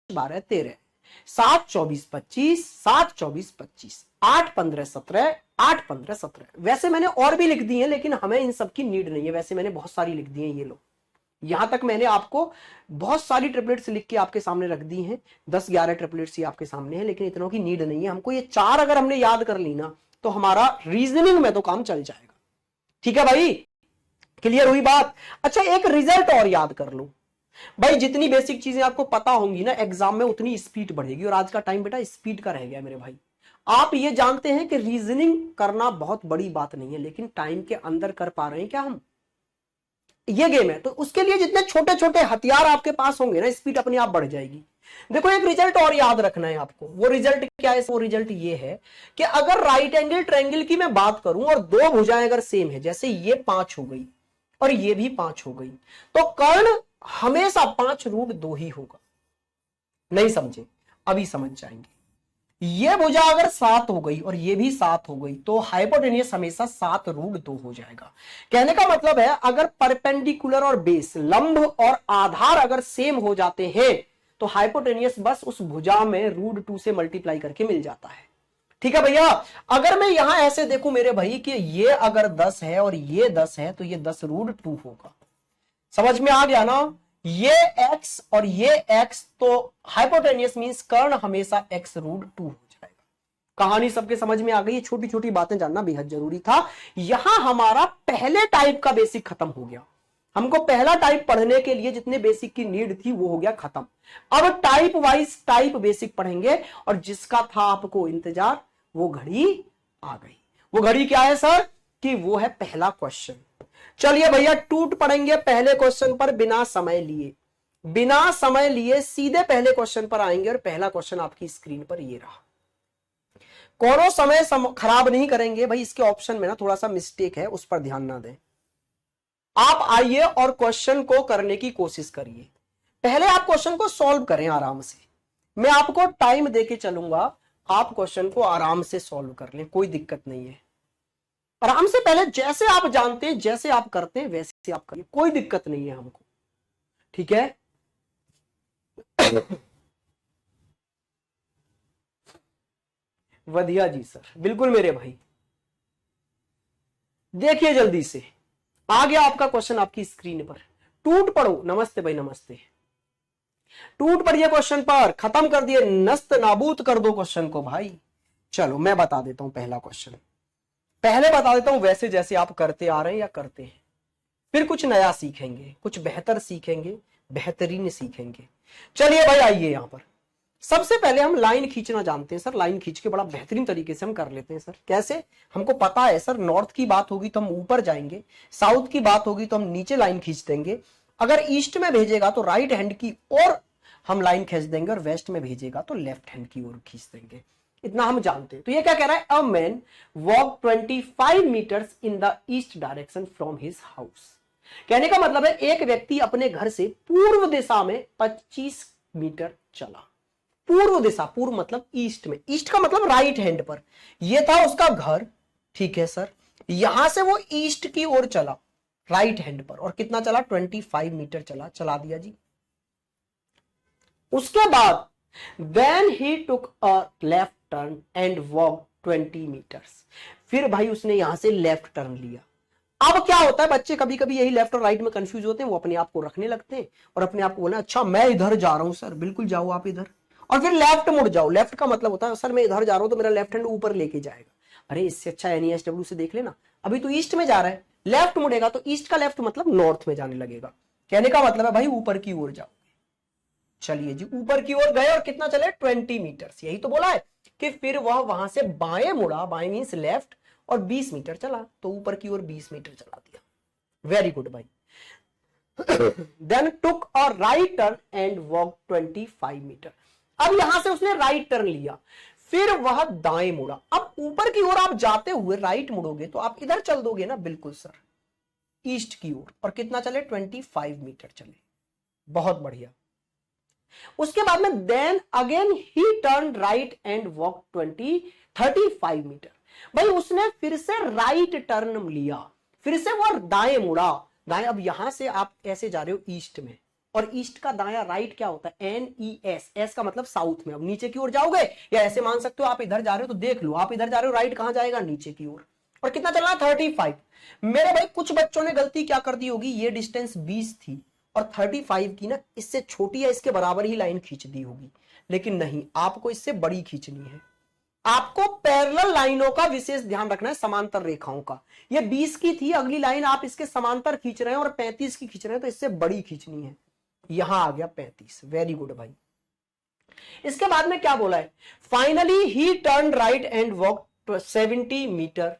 12 13, 7 24 25, 7 24 25, 8 15 17, 8 15 17। वैसे मैंने और भी लिख दी है लेकिन हमें इन सब की नीड नहीं है। वैसे मैंने बहुत सारी लिख दी है, ये लो यहां तक मैंने आपको बहुत सारी ट्रिपलेट्स लिख के आपके सामने रख दी हैं। 10-11 ट्रिपलेट्स ही आपके सामने है, लेकिन इतनों की नीड नहीं है हमको। ये 4 अगर हमने याद कर ली ना तो हमारा रीजनिंग में तो काम चल जाएगा। ठीक है भाई, क्लियर हुई बात। अच्छा, एक रिजल्ट और याद कर लो भाई। जितनी बेसिक चीजें आपको पता होंगी ना एग्जाम में, उतनी स्पीड बढ़ेगी। और आज का टाइम बेटा स्पीड का रह गया मेरे भाई। आप ये जानते हैं कि रीजनिंग करना बहुत बड़ी बात नहीं है, लेकिन टाइम के अंदर कर पा रहे हैं क्या हम? ये गेम है, तो उसके लिए जितने छोटे छोटे हथियार आपके पास होंगे ना, स्पीड अपने आप बढ़ जाएगी। देखो, एक रिजल्ट और याद रखना है आपको। वो रिजल्ट क्या है? वो रिजल्ट ये है कि अगर राइट एंगल ट्रायंगल की मैं बात करूं और दो भुजाएं अगर सेम है, जैसे ये 5 हो गई और ये भी 5 हो गई, तो कर्ण हमेशा 5√2 ही होगा। नहीं समझे? अभी समझ जाएंगे। ये भुजा अगर 7 हो गई और ये भी 7 हो गई, तो हाइपोटेन्यूस हमेशा 7√2 हो जाएगा। कहने का मतलब है, अगर परपेंडिकुलर और बेस, लंब और आधार अगर सेम हो जाते हैं तो हाइपोटेन्यूस बस उस भुजा में √2 से मल्टीप्लाई करके मिल जाता है। ठीक है भैया। अगर मैं यहां ऐसे देखूं मेरे भाई कि ये अगर 10 है और ये 10 है, तो ये 10√2 होगा। समझ में आ गया ना? ये x और ये x, तो हाइपोटेन्यूस मींस कर्ण हमेशा x√2 हो जाएगा। कहानी सबके समझ में आ गई? छोटी छोटी बातें जानना बेहद जरूरी था। यहां हमारा पहले टाइप का बेसिक खत्म हो गया। हमको पहला टाइप पढ़ने के लिए जितने बेसिक की नीड थी वो हो गया खत्म। अब टाइप वाइज टाइप बेसिक पढ़ेंगे, और जिसका था आपको इंतजार, वो घड़ी आ गई। वो घड़ी क्या है सर? कि वो है पहला क्वेश्चन। चलिए भैया, टूट पड़ेंगे पहले क्वेश्चन पर बिना समय लिए। बिना समय लिए सीधे पहले क्वेश्चन पर आएंगे, और पहला क्वेश्चन आपकी स्क्रीन पर ये रहा। कोनो समय खराब नहीं करेंगे भाई। इसके ऑप्शन में ना थोड़ा सा मिस्टेक है, उस पर ध्यान ना दें। आप आइए और क्वेश्चन को करने की कोशिश करिए। पहले आप क्वेश्चन को सॉल्व करें आराम से। मैं आपको टाइम देके चलूंगा, आप क्वेश्चन को आराम से सॉल्व कर लें, कोई दिक्कत नहीं है। आराम से, पहले जैसे आप जानते हैं, जैसे आप करते हैं वैसे आप करिए, कोई दिक्कत नहीं है हमको। ठीक है? वधिया जी सर, बिल्कुल मेरे भाई। देखिए जल्दी से, आ गया आपका क्वेश्चन आपकी स्क्रीन पर। टूट पड़ो। नमस्ते भाई, नमस्ते। टूट पड़िए क्वेश्चन पर, खत्म कर दिए, नस्त नाबूद कर दो क्वेश्चन को भाई। चलो मैं बता देता हूं पहला क्वेश्चन। पहले बता देता हूं वैसे जैसे आप करते आ रहे हैं या करते हैं, फिर कुछ नया सीखेंगे, कुछ बेहतर सीखेंगे, बेहतरीन सीखेंगे। चलिए भाई, आइए यहां पर। सबसे पहले हम लाइन खींचना जानते हैं सर। लाइन खींच के बड़ा बेहतरीन तरीके से हम कर लेते हैं सर। कैसे? हमको पता है सर, नॉर्थ की बात होगी तो हम ऊपर जाएंगे, साउथ की बात होगी तो हम नीचे लाइन खींच देंगे, अगर ईस्ट में भेजेगा तो राइट हैंड की ओर हम लाइन खींच देंगे, और वेस्ट में भेजेगा तो लेफ्ट हैंड की ओर खींच देंगे। इतना हम जानते हैं। तो ये क्या कह रहा है? A man walk 25 metres in the east direction from his house. कहने का मतलब है, एक व्यक्ति अपने घर से पूर्व दिशा में 25 मीटर चला। पूर्व दिशा, पूर्व मतलब ईस्ट में, ईस्ट का मतलब राइट हैंड पर। यह था उसका घर। ठीक है सर, यहां से वो ईस्ट की ओर चला राइट हैंड पर, और कितना चला? 25 मीटर चला। चला दिया जी। उसके बाद then he took a left turn and walk 20 metres. फिर भाई उसने यहां से लेफ्ट टर्न लिया। अब क्या होता है, बच्चे कभी कभी यही लेफ्ट और राइट में कंफ्यूज होते हैं, वो अपने आप को रखने लगते हैं और अपने आप को बोले, अच्छा मैं इधर जा रहा हूं सर। बिल्कुल जाओ आप इधर, और फिर लेफ्ट मुड़ जाओ। लेफ्ट का मतलब होता है, सर मैं इधर जा रहा हूं तो मेरा लेफ्ट हैंड ऊपर लेके जाएगा। अरे इससे अच्छा NESW से देख लेना। अभी तो ईस्ट में जा रहा है, लेफ्ट मुड़ेगा तो ईस्ट का लेफ्ट मतलब नॉर्थ में जाने लगेगा। कहने का मतलब है भाई ऊपर की ओर जाओ। चलिए जी, ऊपर की ओर गए और कितना चले? 20 मीटर्स। यही तो बोला है कि फिर वह वहां से बाएं मुड़ा, बाएं मींस लेफ्ट, और 20 मीटर चला, तो ऊपर की ओर 20 मीटर चला दिया। वेरी गुड भाई। Then took a right turn and walk 25 metre. अब यहां से उसने राइट टर्न लिया, फिर वह दाएं मुड़ा। अब ऊपर की ओर आप जाते हुए राइट मुड़ोगे तो आप इधर चल दोगे ना? बिल्कुल सर, ईस्ट की ओर। और कितना चले? 25 मीटर चले। बहुत बढ़िया। उसके बाद में then again he turn right and walk 35 metre. भाई उसने फिर से राइट टर्न लिया, फिर से वो दाएं मुड़ा। दाएं, अब यहां से आप ऐसे जा रहे हो ईस्ट में, और ईस्ट का दाया राइट क्या होता है? NES, एस का मतलब साउथ में। अब नीचे की ओर जाओगे या ऐसे मान सकते हो आप इधर जा रहे हो तो देख लो, आप इधर जा रहे हो राइट कहां जाएगा? नीचे की ओर। और कितना चलना है? 35। मेरे भाई कुछ बच्चों ने गलती क्या कर दी होगी, ये डिस्टेंस 20 थी और 35 की ना इससे छोटी या इसके बराबर ही लाइन खींच दी होगी, लेकिन नहीं, आपको इससे बड़ी खींचनी है। आपको पैरेलल लाइनों का विशेष ध्यान रखना है, समांतर रेखाओं का। ये 20 की थी, अगली लाइन आप इसके समांतर खींच रहे हैं और 35 की खींच रहे हैं, तो इससे बड़ी खींचनी है। यहां आ गया 35। वेरी गुड भाई। इसके बाद में क्या बोला है? Finally he turn right and walk 70 metre.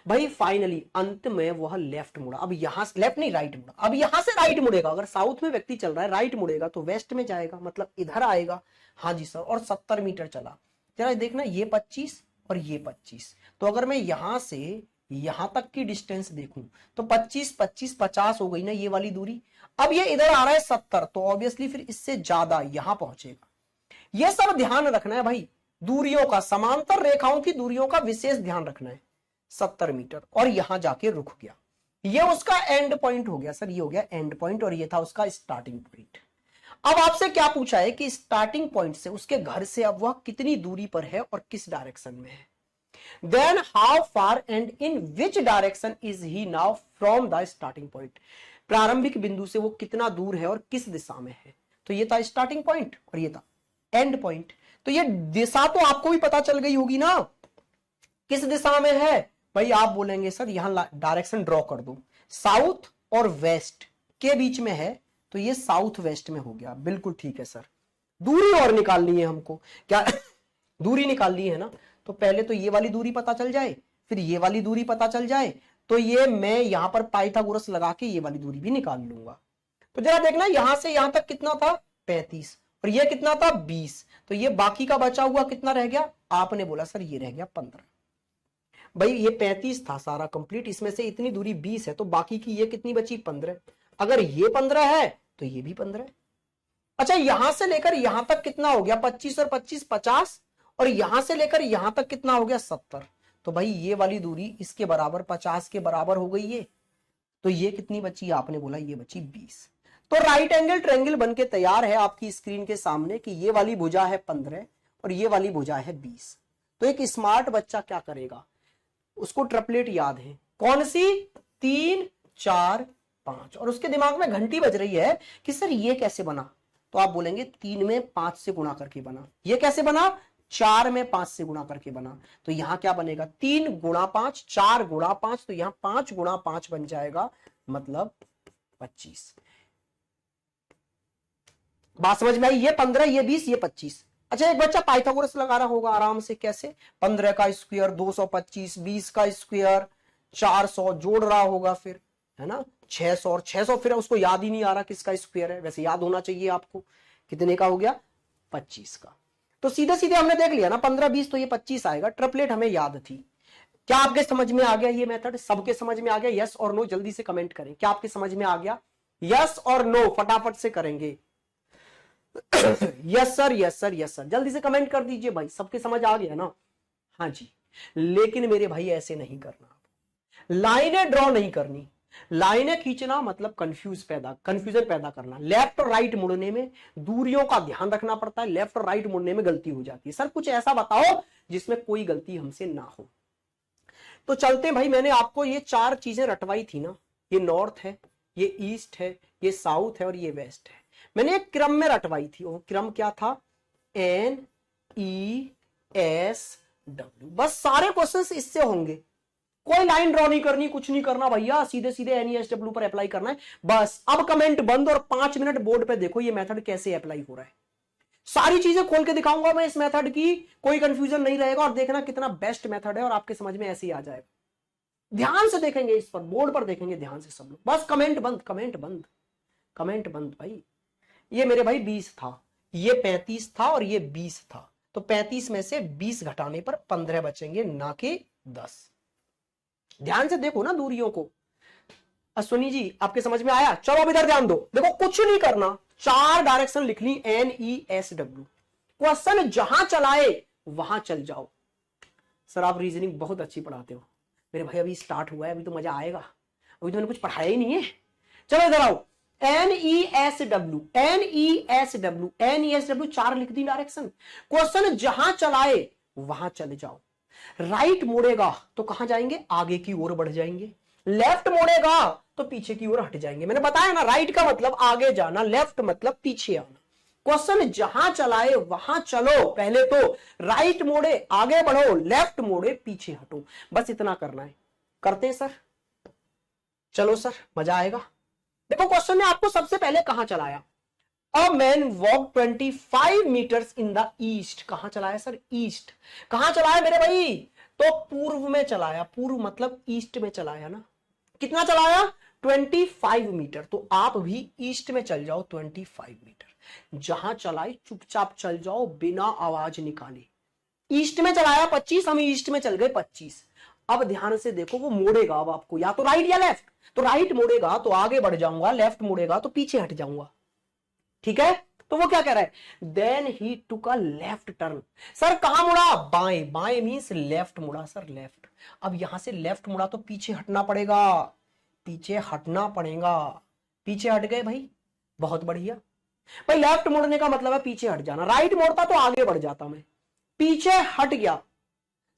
भाई फाइनली अंत में वह लेफ्ट मुड़ा। अब यहां से लेफ्ट नहीं, राइट मुड़ा। अब यहां से राइट मुड़ेगा। अगर साउथ में व्यक्ति चल रहा है, राइट मुड़ेगा तो वेस्ट में जाएगा, मतलब इधर आएगा। हाँ जी सर। और 70 मीटर चला। जरा देखना, ये 25 और ये 25। तो अगर मैं यहां से यहां तक की डिस्टेंस देखूं तो 25 25 50 हो गई ना ये वाली दूरी। अब ये इधर आ रहा है 70, तो ऑब्वियसली फिर इससे ज्यादा यहां पहुंचेगा। ये सब ध्यान रखना है भाई, दूरियों का, समांतर रेखाओं की दूरियों का विशेष ध्यान रखना है। 70 मीटर और यहां जाके रुक गया। ये उसका एंड पॉइंट हो गया सर, ये हो गया एंड पॉइंट और ये था उसका स्टार्टिंग पॉइंट। अब आपसे क्या पूछा है कि स्टार्टिंग पॉइंट से उसके घर से अब वह कितनी दूरी पर है और किस डायरेक्शन में है। Then how far and in which direction is he now from the starting point. प्रारंभिक बिंदु से वो कितना दूर है और किस दिशा में है। तो ये था स्टार्टिंग पॉइंट और ये था एंड पॉइंट। तो ये दिशा तो आपको भी पता चल गई होगी ना, किस दिशा में है। भाई आप बोलेंगे सर यहां डायरेक्शन ड्रॉ कर दो, साउथ और वेस्ट के बीच में है, तो ये साउथ वेस्ट में हो गया। बिल्कुल ठीक है सर। दूरी और निकालनी है हमको, क्या दूरी निकालनी है ना। तो पहले तो ये वाली दूरी पता चल जाए, फिर ये वाली दूरी पता चल जाए, तो ये मैं यहां पर पाइथागोरस लगा के ये वाली दूरी भी निकाल लूंगा। तो जरा देखना, यहां से यहां तक कितना था? 35 और ये कितना था? 20। तो ये बाकी का बचा हुआ कितना रह गया? आपने बोला सर ये रह गया 15। भाई ये 35 था सारा कंप्लीट, इसमें से इतनी दूरी 20 है, तो बाकी की ये कितनी बची? 15। अगर ये 15 है तो ये भी 15 है। अच्छा, यहां से लेकर यहां तक कितना हो गया? 25 और 25 50, और यहां से लेकर यहां तक कितना हो गया? 70। तो भाई ये वाली दूरी इसके बराबर 50 के बराबर हो गई ये। तो ये कितनी बची? आपने बोला ये बची 20। तो राइट एंगल ट्रायंगल बनके तैयार है आपकी स्क्रीन के सामने कि ये वाली भुजा है 15 और ये वाली भुजा है 20। तो एक स्मार्ट बच्चा क्या करेगा, उसको ट्रिपलेट याद है, कौन सी? 3 4 5, और उसके दिमाग में घंटी बज रही है कि सर ये कैसे बना। तो आप बोलेंगे 3 में 5 से गुणा करके बना। ये कैसे बना? 4 में 5 से गुणा करके बना। तो यहां क्या बनेगा? 3 गुणा 5, 4 गुणा 5, तो यहां 5 गुणा 5 बन जाएगा, मतलब 25। बात समझ में आई? ये 15, ये 20, ये 25। अच्छा, एक बच्चा पाइथागोरस लगा रहा होगा आराम से, कैसे? 15 का स्क्वायर 225, 20 का स्क्वायर 400, जोड़ रहा होगा फिर, है ना? 600 और 600, फिर उसको याद ही नहीं आ रहा किसका स्क्वायर है। वैसे याद होना चाहिए आपको। कितने का हो गया? 25 का। तो सीधे सीधे हमने देख लिया ना, 15 20 तो ये 25 आएगा। ट्रिपलेट हमें याद थी। क्या आपके समझ में आ गया ये मेथड? सबके समझ में आ गया? यस और नो जल्दी से कमेंट करें। क्या आपके समझ में आ गया? यस और नो फटाफट से करेंगे। Yes sir, yes sir, yes sir, जल्दी से कमेंट कर दीजिए भाई। सबके समझ आ गया ना? हाँ जी। लेकिन मेरे भाई ऐसे नहीं करना, लाइनें ड्रॉ नहीं करनी। लाइनें खींचना मतलब कंफ्यूजन पैदा करना। लेफ्ट और राइट मुड़ने में दूरियों का ध्यान रखना पड़ता है। लेफ्ट और राइट मुड़ने में गलती हो जाती है। सर कुछ ऐसा बताओ जिसमें कोई गलती हमसे ना हो। तो चलते भाई, मैंने आपको ये 4 चीजें रटवाई थी ना, ये नॉर्थ है, ये ईस्ट है, ये साउथ है और ये वेस्ट है। मैंने एक क्रम में रटवाई थी। वो क्रम क्या था? NESW। बस सारे क्वेश्चंस इससे होंगे। कोई लाइन ड्रॉ नहीं करनी, कुछ नहीं करना भैया, सीधे सीधे NESW पर अप्लाई करना है बस। अब कमेंट बंद और 5 मिनट बोर्ड पे देखो ये मेथड कैसे अप्लाई हो रहा है। सारी चीजें खोल के दिखाऊंगा मैं इस मेथड की, कोई कंफ्यूजन नहीं रहेगा। और देखना कितना बेस्ट मेथड है और आपके समझ में ऐसे ही आ जाएगा। ध्यान से देखेंगे इस पर, बोर्ड पर देखेंगे ध्यान से सब लोग। बस कमेंट बंद, कमेंट बंद, कमेंट बंद भाई। ये मेरे भाई 20 था, ये 35 था और ये 20 था। तो 35 में से 20 घटाने पर 15 बचेंगे, ना कि 10। ध्यान से देखो ना दूरियों को। अश्विनी जी आपके समझ में आया? चलो अब इधर ध्यान दो। देखो कुछ नहीं करना, 4 डायरेक्शन लिख ली NESW। क्वेश्चन जहां चलाए वहां चल जाओ। सर आप रीजनिंग बहुत अच्छी पढ़ाते हो। मेरे भाई अभी स्टार्ट हुआ है, अभी तो मजा आएगा, अभी तो मैंने कुछ पढ़ाया ही नहीं है। चलो इधर आओ। NESW, NESW, NESW, 4 लिख दी डायरेक्शन। क्वेश्चन जहां चलाए वहां चले जाओ। राइट मोड़ेगा तो कहां जाएंगे, आगे की ओर बढ़ जाएंगे। लेफ्ट मोड़ेगा तो पीछे की ओर हट जाएंगे। मैंने बताया ना, राइट का मतलब आगे जाना, लेफ्ट मतलब पीछे आना। क्वेश्चन जहां चलाए वहां चलो। पहले तो राइट मोड़े आगे बढ़ो, लेफ्ट मोड़े पीछे हटो, बस इतना करना है। करते हैं सर? चलो सर, मजा आएगा। देखो क्वेश्चन ने आपको सबसे पहले कहां चलाया, a man walk 25 metres in the east. कहां चलाया सर, ईस्ट। कहां चलाया मेरे भाई, तो पूर्व में चलाया। पूर्व मतलब ईस्ट में चलाया ना। कितना चलाया, 25 मीटर। तो आप भी ईस्ट में चल जाओ 25 मीटर। जहां चलाए चुपचाप चल जाओ बिना आवाज निकाले। ईस्ट में चलाया 25, हम ईस्ट में चल गए 25। अब ध्यान से देखो, वो मोड़ेगा अब आपको, या तो राइट या लेफ्ट। तो राइट मोड़ेगा तो आगे बढ़ जाऊंगा, लेफ्ट मोड़ेगा तो पीछे हट जाऊंगा। ठीक है, तो वो क्या कह रहा है, then he took a left turn. Sir कहां मुड़ा, बाएं। बाएं मींस लेफ्ट मुड़ा सर, लेफ्ट। अब यहां से लेफ्ट मुड़ा तो पीछे हटना पड़ेगा, पीछे हटना पड़ेगा। पीछे हट गए भाई, बहुत बढ़िया। भाई लेफ्ट मुड़ने का मतलब है पीछे हट जाना। राइट मोड़ता तो आगे बढ़ जाता मैं, पीछे हट गया।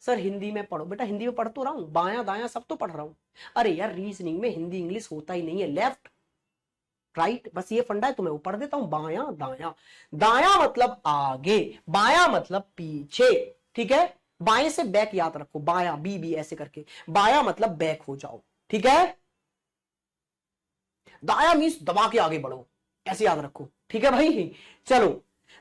सर हिंदी में पढ़ो बेटा, हिंदी में पढ़ तो रहा हूं, बायां दायां सब तो पढ़ रहा हूं। अरे यार रीजनिंग में हिंदी इंग्लिश होता ही नहीं है, लेफ्ट राइट बस ये फंडा है, तो मैं वो पढ़ देता हूं, बायां दायां। दायां मतलब आगे, बायां मतलब पीछे। ठीक है, बाएं से बैक याद रखो, बायां बी बी ऐसे करके, बायां मतलब बैक हो जाओ। ठीक है, दायां मीन्स दबा के आगे बढ़ो, ऐसे याद रखो। ठीक है भाई, चलो।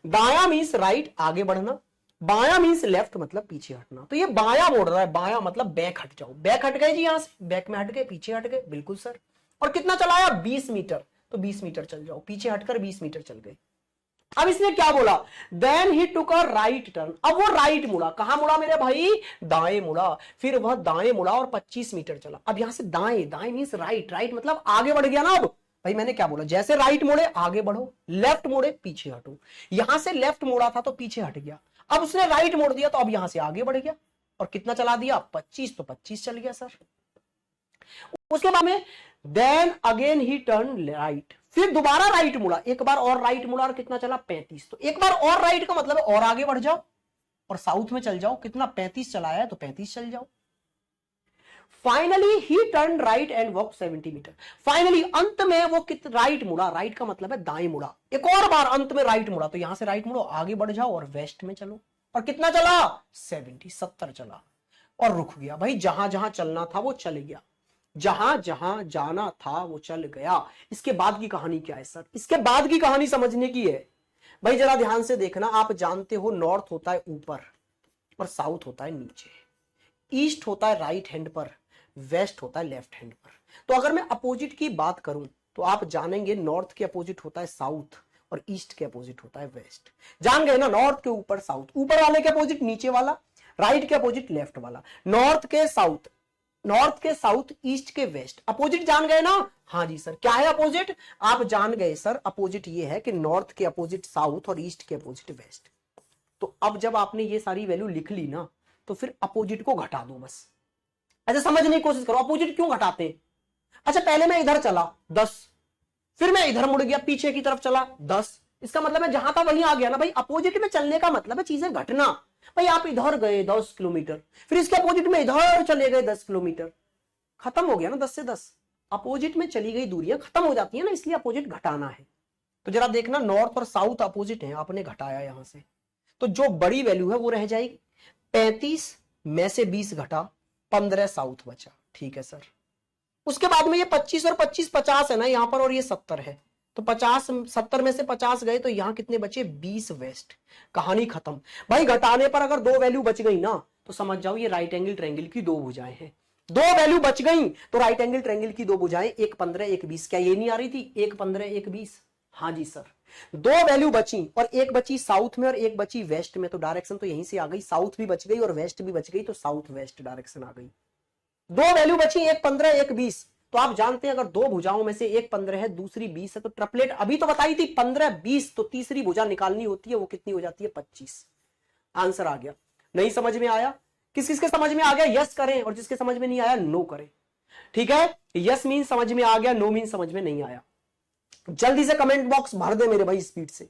दायां मीन्स राइट आगे बढ़ना, बायां मीन्स लेफ्ट मतलब पीछे हटना। तो ये बायां मोड़ रहा है, बायां मतलब बैक हट जाओ। बैक हट गए जी, यहां से बैक में हट गए, पीछे हट गए, बिल्कुल सर। और कितना चलाया, 20 मीटर। तो 20 मीटर चल जाओ, पीछे हटकर 20 मीटर चल गए। अब इसने क्या बोला, then he took a right turn. अब वो राइट मुड़ा, कहां मुड़ा मेरे भाई, दाएं मुड़ा। फिर वह दाएं मुड़ा और 25 मीटर चला। अब यहां से दाएं, दाएं मींस राइट, राइट मतलब आगे बढ़ गया ना। अब भाई मैंने क्या बोला, जैसे राइट मोड़े आगे बढ़ो, लेफ्ट मोड़े पीछे हटो। यहां से लेफ्ट मोड़ा था तो पीछे हट गया, अब उसने राइट मोड़ दिया तो अब यहां से आगे बढ़ गया। और कितना चला दिया, 25, तो 25 चल गया सर। उसके बाद में then again he turn right, फिर दोबारा राइट मुड़ा, एक बार और राइट मुड़ा और कितना चला, 35। तो एक बार और राइट का मतलब है और आगे बढ़ जाओ और साउथ में चल जाओ। कितना, 35 चलाया है तो 35 चल जाओ। Finally he turn right and walk 70 metre. Finally अंत में वो राइट मुड़ा, राइट का मतलब है दाएं मुड़ा। एक और बार अंत में राइट मुड़ा, तो यहां से राइट मुड़ो, आगे बढ़ जाओ और वेस्ट में चलो। और कितना चला, 70 चला और रुक गया। भाई जहां जहां चलना था वो चले गया, जहां जहां जाना था वो चल गया। इसके बाद की कहानी क्या है सर, इसके बाद की कहानी समझने की है। भाई जरा ध्यान से देखना, आप जानते हो नॉर्थ होता है ऊपर और साउथ होता है नीचे, ईस्ट होता है राइट हैंड पर, वेस्ट होता है लेफ्ट हैंड पर। तो अगर मैं अपोजिट की बात करूं तो आप जानेंगे नॉर्थ के अपोजिट होता है साउथ और ईस्ट के अपोजिट होता है वेस्ट। जान गए ना, नॉर्थ के ऊपर साउथ, ऊपर वाले के अपोजिट नीचे वाला, राइट के अपोजिट लेफ्ट वाला, नॉर्थ के साउथ, नॉर्थ के साउथ, ईस्ट के वेस्ट। अपोजिट जान गए ना, हाँ जी सर। क्या है अपोजिट, आप जान गए सर। अपोजिट ये है कि नॉर्थ के अपोजिट साउथ और ईस्ट के अपोजिट वेस्ट। तो अब जब आपने ये सारी वैल्यू लिख ली ना, तो फिर अपोजिट को घटा दो बस। ऐसे समझने की कोशिश करो, अपोजिट क्यों घटाते हैं। अच्छा पहले मैं इधर चला 10, फिर मैं इधर मुड़ गया पीछे की तरफ चला 10, इसका मतलब है जहां था वहीं आ गया ना भाई। अपोजिट में चलने का मतलब है चीजें घटना। भाई आप इधर गए 10 किलोमीटर, फिर इसके अपोजिट में इधर चले गए 10 किलोमीटर, खत्म हो गया ना 10 से 10। अपोजिट में चली गई दूरियां खत्म हो जाती है ना, इसलिए अपोजिट घटाना है। तो जरा देखना, नॉर्थ और साउथ अपोजिट है, आपने घटाया यहां से, तो जो बड़ी वैल्यू है वो रह जाएगी। 35 में से 20 घटा, 15 साउथ बचा। ठीक है सर। उसके बाद में ये 25 और 25 50 है ना यहां पर, और ये 70 है, तो 50 70 में से 50 गए तो यहां कितने बचे, 20 वेस्ट। कहानी खत्म। भाई घटाने पर अगर दो वैल्यू बच गई ना तो समझ जाओ ये राइट एंगल ट्रायंगल की दो भुजाएं हैं। दो वैल्यू बच गई तो राइट एंगल ट्रायंगल की दो भुजाएं, एक 15 एक 20। क्या ये नहीं आ रही थी, एक 15 एक 20। हाँ जी सर। दो वैल्यू बची और एक बची साउथ में और एक बची वेस्ट में, तो डायरेक्शन तो यहीं से आ गई, साउथ भी बच गई और वेस्ट भी बच गई, तो साउथ वेस्ट डायरेक्शन आ गई। दो वैल्यू बची, एक 15 एक 20। तो आप जानते हैं अगर दो भुजाओं में से एक 15 है दूसरी 20 है, तो ट्रिपलेट अभी तो बताई थी 15 20, तो तीसरी भुजा निकालनी होती है, वो कितनी हो जाती है, 25। आंसर आ गया। नहीं समझ में आया, किस किसके समझ में आ गया यस करें, और जिसके समझ में नहीं आया नो करें। ठीक है, यस मीन समझ में आ गया, नो मीन समझ में नहीं आया। जल्दी से कमेंट बॉक्स भर दे मेरे भाई स्पीड से।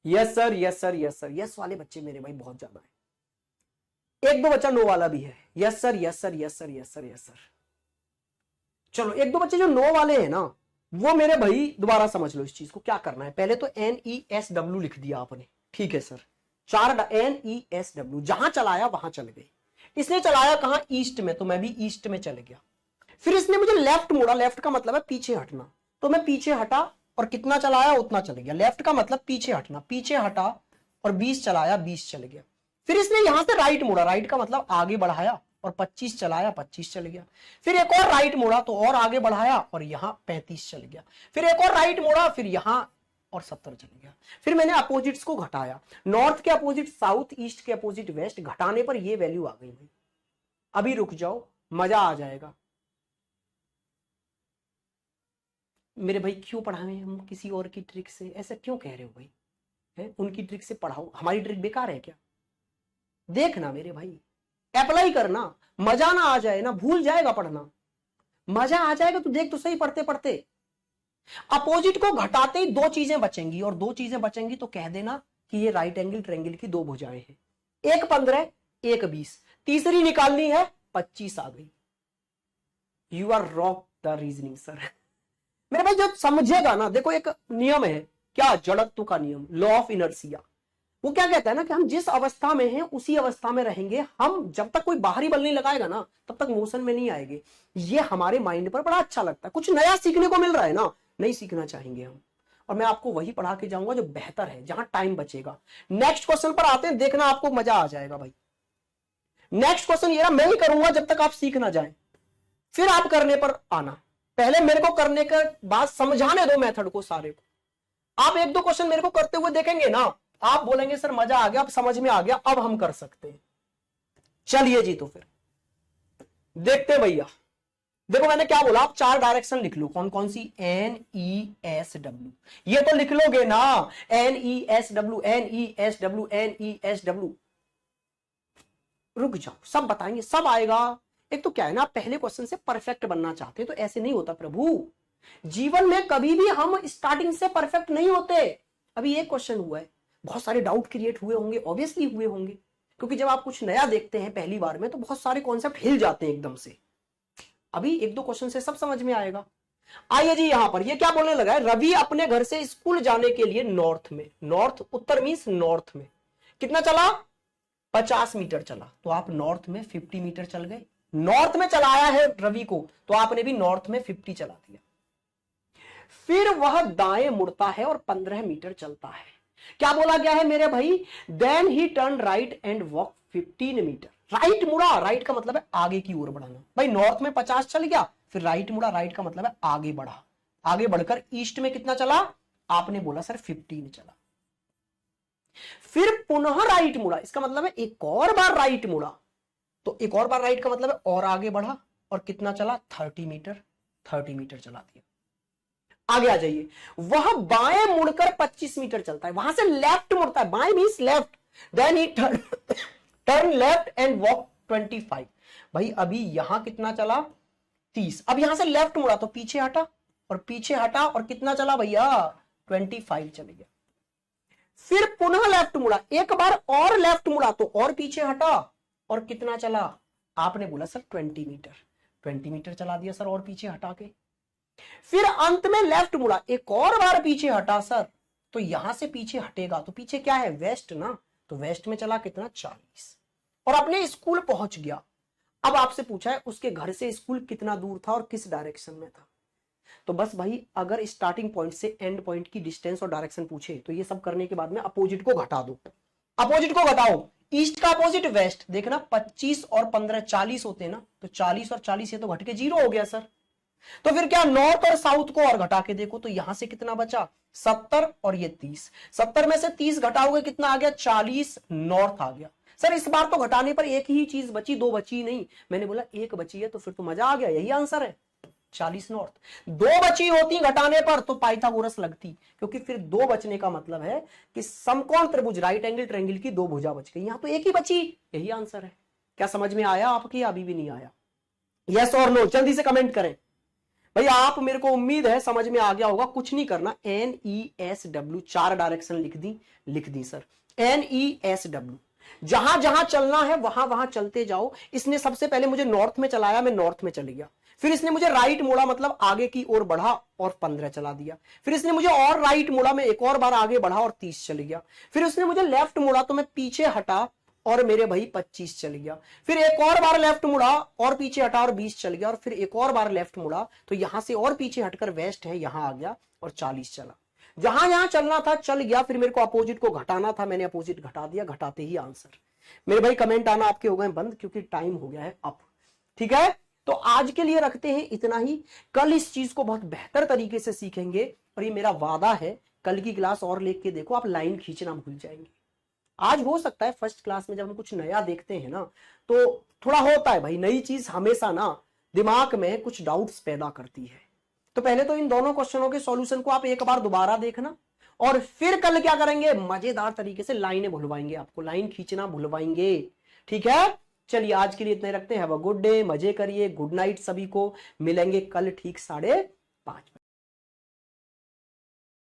Yes sir, yes sir, yes sir, yes वाले बच्चे मेरे भाई बहुत ज्यादा है। एक दो बच्चा नो वाला भी है। Yes sir, yes sir, yes sir, yes sir, yes sir. चलो एक दो बच्चे जो नो वाले हैं ना, वो मेरे भाई दोबारा समझ लो इस चीज को। क्या करना है, पहले तो NESW लिख दिया आपने, ठीक है सर। 4 NESW, जहां चलाया वहां चल गए। इसने चलाया कहां, ईस्ट में, तो मैं भी ईस्ट में चले गया। फिर इसने मुझे लेफ्ट मोड़ा, लेफ्ट का मतलब है पीछे हटना, तो मैं पीछे हटा और कितना चलाया उतना चले गया। लेफ्ट का मतलब पीछे हटना, पीछे हटा और 20 चलाया, 20 चले गया। फिर इसने यहां से राइट मोड़ा, राइट का मतलब आगे बढ़ाया और 25 चलाया, 25 चल गया। फिर एक और राइट मोड़ा तो और आगे बढ़ाया और यहां 35 चल गया। फिर एक और राइट मोड़ा, फिर यहां और 70 चल गया। फिर मैंने अपोजिट्स को घटाया, नॉर्थ के अपोजिट साउथ, ईस्ट के अपोजिट वेस्ट, घटाने पर ये वैल्यू आ गई भाई। अभी रुक जाओ, मजा आ जाएगा मेरे भाई। क्यों पढ़ाएं हम किसी और की ट्रिक से, ऐसा क्यों कह रहे हो भाई? है उनकी ट्रिक से पढ़ाओ, हमारी ट्रिक बेकार है क्या? देखना मेरे भाई, अप्लाई करना, मजा ना आ जाए ना, भूल जाएगा पढ़ना, मजा आ जाएगा तो देख तो सही पढ़ते पढ़ते। अपोजिट को घटाते ही दो चीजें बचेंगी, और दो चीजें बचेंगी तो कह देना कि ये राइट एंगल ट्रायंगल की दो भुजाएं हैं। एक 15, एक 20, तीसरी निकालनी है, 25 आ गई। You are rock the reasoning sir. मेरे भाई जो समझेगा ना, देखो एक नियम है, क्या, जड़त्व का नियम, लॉ ऑफ इनर्सिया। वो क्या कहता है ना कि हम जिस अवस्था में हैं उसी अवस्था में रहेंगे। हम जब तक कोई बाहरी बल नहीं लगाएगा ना, तब तक मोशन में नहीं आएंगे। ये हमारे माइंड पर बड़ा अच्छा लगता है, कुछ नया सीखने को मिल रहा है ना, नहीं सीखना चाहेंगे हम। और मैं आपको वही पढ़ा के जाऊंगा जो बेहतर है, जहां टाइम बचेगा। नेक्स्ट क्वेश्चन पर आते हैं, देखना आपको मजा आ जाएगा भाई। नेक्स्ट क्वेश्चन ये मैं ही करूंगा जब तक आप सीख ना जाए, फिर आप करने पर आना। पहले मेरे को करने के बाद समझाने दो मेथड को सारे को। आप एक दो क्वेश्चन मेरे को करते हुए देखेंगे ना, आप बोलेंगे सर मजा आ गया, अब समझ में आ गया, अब हम कर सकते हैं। चलिए जी, तो फिर देखते हैं भैया। देखो मैंने क्या बोला, आप 4 डायरेक्शन लिख लो। कौन कौन सी, NESW, ये तो लिख लोगे ना, NESW, NESW, NESW। रुक जाओ, सब बताएंगे, सब आएगा। एक तो क्या है ना, पहले क्वेश्चन से परफेक्ट बनना चाहते हैं, तो ऐसे नहीं होता प्रभु। जीवन में कभी भी हम स्टार्टिंग से परफेक्ट नहीं होते। अभी एक क्वेश्चन हुआ है, बहुत सारे डाउट क्रिएट हुए होंगे, ऑब्वियसली हुए होंगे, क्योंकि जब आप कुछ नया देखते हैं पहली बार में तो बहुत सारे कॉन्सेप्ट हिल जाते हैं एकदम से। अभी एक दो क्वेश्चन से सब समझ में आएगा। आइए जी, यहां पर ये क्या बोलने लगा है, रवि अपने घर से स्कूल जाने के लिए नॉर्थ में, नॉर्थ उत्तर मींस नॉर्थ में कितना चला, 50 मीटर चला। तो आप नॉर्थ में 50 मीटर चल गए। नॉर्थ में चलाया है रवि को, तो आपने भी नॉर्थ में 50 चला दिया। फिर वह दाएं मुड़ता है और 15 मीटर चलता है। क्या बोला गया है मेरे भाई, then he turn right and walk 15 metre. Right मुड़ा, राइट का मतलब है आगे की ओर बढ़ाना। भाई नॉर्थ में 50 चल गया, फिर राइट मुड़ा, राइट का मतलब है आगे बढ़ा। आगे बढ़कर ईस्ट में कितना चला, आपने बोला सर 15 चला। फिर पुनः राइट मुड़ा, इसका मतलब है एक और बार राइट मुड़ा, तो एक और बार राइट का मतलब है और आगे बढ़ा, और कितना चला, 30 मीटर, 30 मीटर चला दिया। आगे आ जाइए, वह बाएं मुड़कर 25 मीटर चलता है, वहां से लेफ्ट मुड़ता है, बाएं means left, then he turn left and walk 25। भाई अभी यहां कितना चला, 30। अब यहां से लेफ्ट मुड़ा तो पीछे हटा, और पीछे हटा और कितना चला भैया, 25 चले गया। फिर पुनः लेफ्ट मुड़ा, एक बार और लेफ्ट मुड़ा तो और पीछे हटा, और कितना चला, आपने बोला सर 20 मीटर, 20 मीटर चला दिया सर और पीछे हटा के। फिर अंत में लेफ्ट मुड़ा, एक और बार पीछे हटा सर, तो यहां से पीछे हटेगा तो पीछे क्या है, वेस्ट ना, तो वेस्ट में चला कितना, 40, और अपने स्कूल पहुंच गया। अब आपसे पूछा है उसके घर से स्कूल कितना दूर था और किस डायरेक्शन में था। तो बस भाई अगर स्टार्टिंग पॉइंट से एंड पॉइंट की डिस्टेंस और डायरेक्शन पूछे तो ये सब करने के बाद में अपोजिट को घटा दो। अपोजिट को घटाओ, ईस्ट का अपोजिट वेस्ट, देखना 25 और 15 40 होते हैं ना, तो 40 और 40 ये तो घट के 0 हो गया सर। तो फिर क्या, नॉर्थ और साउथ को और घटा के देखो, तो यहां से कितना बचा, 70 और ये 30, 70 में से 30 घटाओगे कितना आ गया, 40, नॉर्थ आ गया। सर इस बार तो घटाने पर एक ही चीज बची, दो बची नहीं। मैंने बोला एक बची है, तो फिर तो मजा आ गया, यही आंसर है। 40 नॉर्थ। 2 बची होती घटाने पर तो पाइथागोरस लगती, क्योंकि फिर 2 बचने का मतलब है कि समकोण त्रिभुज राइट एंगल ट्रायंगल की 2 भुजा बच गई, यहां तो एक ही बची। यही आंसर है। क्या समझ में आया आपकी? अभी भी नहीं आया? यस और नो जल्दी से कमेंट करें भाई। आप मेरे को उम्मीद है समझ में आ गया होगा। कुछ नहीं करना, NESW 4 डायरेक्शन लिख दी सर। NESW जहां जहां चलना है वहां वहां चलते जाओ। इसने सबसे पहले मुझे नॉर्थ में चलाया, मैं नॉर्थ में चले गया। फिर इसने मुझे राइट मोड़ा, मतलब आगे की ओर बढ़ा और 15 चला दिया। फिर इसने मुझे और राइट मोड़ा, मैं एक और बार आगे बढ़ा और 30 चले गया। फिर उसने मुझे लेफ्ट मोड़ा तो मैं पीछे हटा और मेरे भाई 25 चल गया। फिर एक और बार लेफ्ट मुड़ा और पीछे हटा और 20 चल गया। और फिर एक और बार लेफ्ट मुड़ा तो यहां से और पीछे हटकर वेस्ट है, यहां आ गया और 40 चला। जहां जहां चलना था चल गया। फिर मेरे को अपोजिट को घटाना था, मैंने अपोजिट घटा दिया, घटाते ही आंसर। मेरे भाई कमेंट आना आपके हो गए बंद, क्योंकि टाइम हो गया है अब। ठीक है, तो आज के लिए रखते हैं इतना ही। कल इस चीज को बहुत बेहतर तरीके से सीखेंगे और ये मेरा वादा है। कल की क्लास और लेके देखो, आप लाइन खींचना भूल जाएंगे। आज हो सकता है फर्स्ट क्लास में जब हम कुछ नया देखते हैं ना, तो थोड़ा होता है भाई, नई चीज हमेशा ना दिमाग में कुछ डाउट्स पैदा करती है। तो पहले तो इन दोनों क्वेश्चनों के सॉल्यूशन को आप एक बार दोबारा देखना, और फिर कल क्या करेंगे, मजेदार तरीके से लाइनें भुलवाएंगे आपको, लाइन खींचना भुलवाएंगे। ठीक है, चलिए आज के लिए इतने रखते हैं। हैव अ गुड डे, मजे करिए, गुड नाइट सभी को। मिलेंगे कल ठीक 5:30।